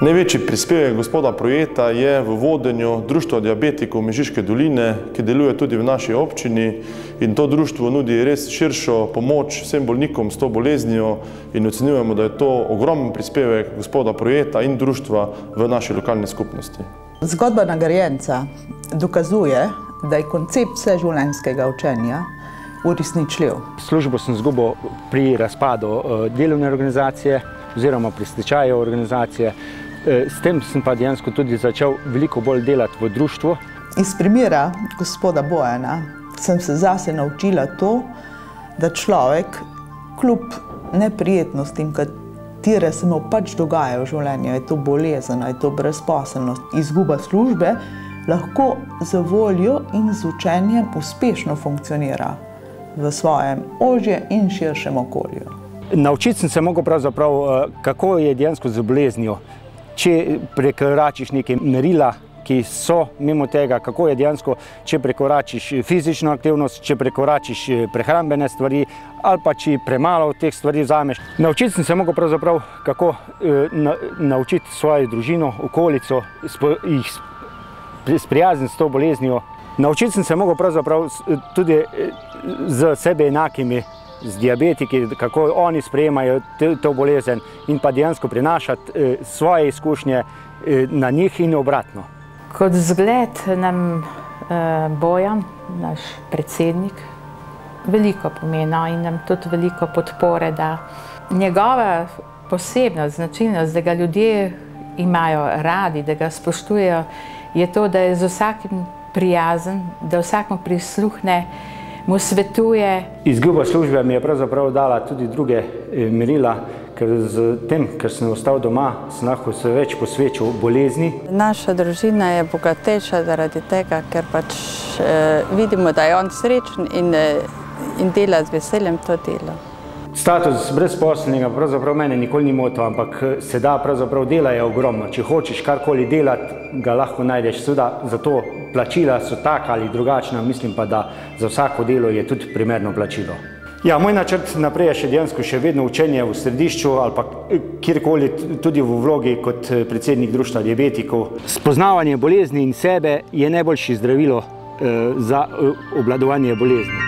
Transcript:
Največji prispevek gospoda Projeta je v vodenju Društva diabetikov Mežiške doline, ki deluje tudi v naši občini, in to društvo nudi res širšo pomoč vsem bolnikom s to boleznijo in ocenjujemo, da je to ogromen prispevek gospoda Projeta in društva v naši lokalni skupnosti. Zgodba nagrajenca dokazuje, da je koncept vseživljenjskega učenja uresničljiv. Službo sem izgubil pri razpadu delovne organizacije oziroma pri stečaju organizacije. S tem sem pa dejansko tudi začel veliko bolj delati v društvu. Iz primera gospoda Bojana sem se zase naučila to, da človek kljub neprijetnostim, katere se mu pač dogajajo v življenju, je to bolezen, je to brezposelnost, izguba službe, lahko z voljo in z učenjem uspešno funkcionira v svojem ožjem in širšem okolju. Naučiti sem se mogel pravzaprav, kako je dejansko z boleznijo. Če prekoračiš neke merila, ki so mimo tega, kako je dejansko, če prekoračiš fizično aktivnost, če prekoračiš prehrambene stvari ali pa če premalo teh stvari vzameš. Naučiti sem se mogel pravzaprav, kako naučiti svojo družino, okolico, jih sprijazniti s to boleznijo. Naučiti sem se mogel pravzaprav tudi z sebe enakimi, z diabetiki, kako oni sprejemajo to bolezen in pa dejansko prinašati svoje izkušnje na njih in obratno. Kot zgled nam Bojan, naš predsednik, veliko pomeni in nam tudi veliko podpore da. Njegova posebnost, značilnost, da ga ljudje imajo radi, da ga spoštujejo, je to, da je z vsakim prijazen, da vsakmu prisluhne, mu svetuje. Izguba službe mi je pravzaprav dala tudi druge merila, ker z tem, ker sem ostal doma, sem lahko se več posvečal bolezni. Naša družina je bogatejša zaradi tega, ker pač vidimo, da je on srečen in dela z veseljem to delo. Status brezposelnega pravzaprav mene nikoli ni motil, ampak se da pravzaprav dela je ogromno. Če hočeš karkoli delati, ga lahko najdeš. Seveda, zato plačila so taka ali drugačna, mislim pa, da za vsako delo je tudi primerno plačilo. Ja, moj načrt naprej je dejansko še vedno učenje v središču ali pa kjerkoli, tudi v vlogi kot predsednik Društva diabetikov. Spoznavanje bolezni in sebe je najboljše zdravilo za obvladovanje bolezni.